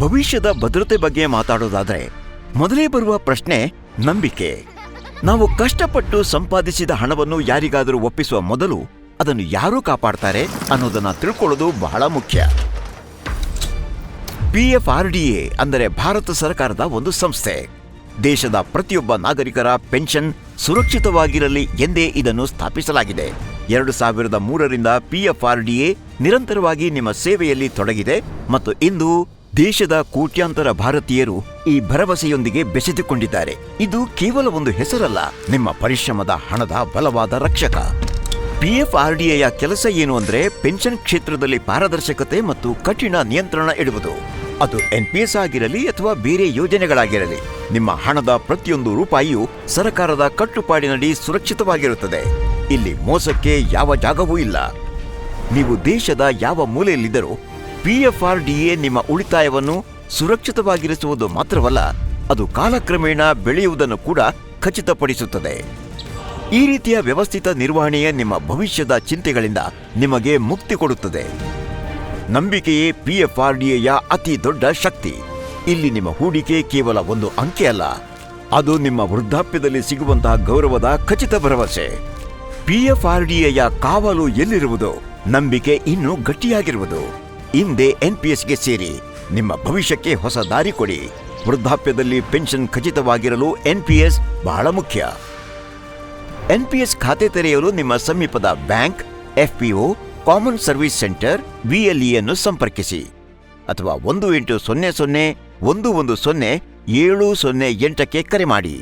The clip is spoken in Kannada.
ಭವಿಷ್ಯದ ಭದ್ರತೆ ಬಗ್ಗೆ ಮಾತಾಡೋದಾದ್ರೆ ಮೊದಲೇ ಬರುವ ಪ್ರಶ್ನೆ ನಂಬಿಕೆ. ನಾವು ಕಷ್ಟಪಟ್ಟು ಸಂಪಾದಿಸಿದ ಹಣವನ್ನು ಯಾರಿಗಾದರೂ ಒಪ್ಪಿಸುವ ಮೊದಲು ಅದನ್ನು ಯಾರು ಕಾಪಾಡ್ತಾರೆ ಅನ್ನೋದನ್ನ ತಿಳ್ಕೊಳ್ಳೋದು ಬಹಳ ಮುಖ್ಯ. PFRDA ಅಂದರೆ ಭಾರತ ಸರ್ಕಾರದ ಒಂದು ಸಂಸ್ಥೆ. ದೇಶದ ಪ್ರತಿಯೊಬ್ಬ ನಾಗರಿಕರ ಪೆನ್ಷನ್ ಸುರಕ್ಷಿತವಾಗಿರಲಿ ಎಂದೇ ಇದನ್ನು ಸ್ಥಾಪಿಸಲಾಗಿದೆ. 2003ರಿಂದ PFRDA ನಿರಂತರವಾಗಿ ನಿಮ್ಮ ಸೇವೆಯಲ್ಲಿ ತೊಡಗಿದೆ ಮತ್ತು ಇಂದು ದೇಶದ ಕೋಟ್ಯಾಂತರ ಭಾರತೀಯರು ಈ ಭರವಸೆಯೊಂದಿಗೆ ಬೆಸೆದುಕೊಂಡಿದ್ದಾರೆ. ಇದು ಕೇವಲ ಒಂದು ಹೆಸರಲ್ಲ, ನಿಮ್ಮ ಪರಿಶ್ರಮದ ಹಣದ ಬಲವಾದ ರಕ್ಷಕ. PFRDAಯ ಕೆಲಸ ಏನು ಅಂದ್ರೆ ಪೆನ್ಷನ್ ಕ್ಷೇತ್ರದಲ್ಲಿ ಪಾರದರ್ಶಕತೆ ಮತ್ತು ಕಠಿಣ ನಿಯಂತ್ರಣ ಇಡುವುದು. ಅದು NPS ಆಗಿರಲಿ ಅಥವಾ ಬೇರೆ ಯೋಜನೆಗಳಾಗಿರಲಿ, ನಿಮ್ಮ ಹಣದ ಪ್ರತಿಯೊಂದು ರೂಪಾಯಿಯೂ ಸರ್ಕಾರದ ಕಟ್ಟುಪಾಡಿನಡಿ ಸುರಕ್ಷಿತವಾಗಿರುತ್ತದೆ. ಇಲ್ಲಿ ಮೋಸಕ್ಕೆ ಯಾವ ಜಾಗವೂ ಇಲ್ಲ. ನೀವು ದೇಶದ ಯಾವ ಮೂಲೆಯಲ್ಲಿದ್ದರೂ PFRDA ನಿಮ್ಮ ಉಳಿತಾಯವನ್ನು ಸುರಕ್ಷಿತವಾಗಿರಿಸುವುದು ಮಾತ್ರವಲ್ಲ, ಅದು ಕಾಲಕ್ರಮೇಣ ಬೆಳೆಯುವುದನ್ನು ಕೂಡ ಖಚಿತಪಡಿಸುತ್ತದೆ. ಈ ರೀತಿಯ ವ್ಯವಸ್ಥಿತ ನಿರ್ವಹಣೆಯೇ ನಿಮ್ಮ ಭವಿಷ್ಯದ ಚಿಂತೆಗಳಿಂದ ನಿಮಗೆ ಮುಕ್ತಿ ಕೊಡುತ್ತದೆ. ನಂಬಿಕೆಯೇ PFRDAಯ ಅತಿ ದೊಡ್ಡ ಶಕ್ತಿ. ಇಲ್ಲಿ ನಿಮ್ಮ ಹೂಡಿಕೆ ಕೇವಲ ಒಂದು ಅಂಕೆ ಅಲ್ಲ, ಅದು ನಿಮ್ಮ ವೃದ್ಧಾಪ್ಯದಲ್ಲಿ ಸಿಗುವಂತಹ ಗೌರವದ ಖಚಿತ ಭರವಸೆ. PFRDAಯ ಕಾವಲು ಎಲ್ಲಿರುವುದು, ನಂಬಿಕೆ ಇನ್ನೂ ಗಟ್ಟಿಯಾಗಿರುವುದು. ಹಿಂದೆ NPSಗೆ ಸೇರಿ ನಿಮ್ಮ ಭವಿಷ್ಯಕ್ಕೆ ಹೊಸ ದಾರಿ ಕೊಡಿ. ವೃದ್ಧಾಪ್ಯದಲ್ಲಿ ಪೆನ್ಷನ್ ಖಚಿತವಾಗಿರಲು NPS ಬಹಳ ಮುಖ್ಯ. NPS ಖಾತೆ ತೆರೆಯಲು ನಿಮ್ಮ ಸಮೀಪದ bank, FPO, common service centre, VLE ಅನ್ನು ಸಂಪರ್ಕಿಸಿ ಅಥವಾ 1800 110 708ಕ್ಕೆ ಕರೆ ಮಾಡಿ.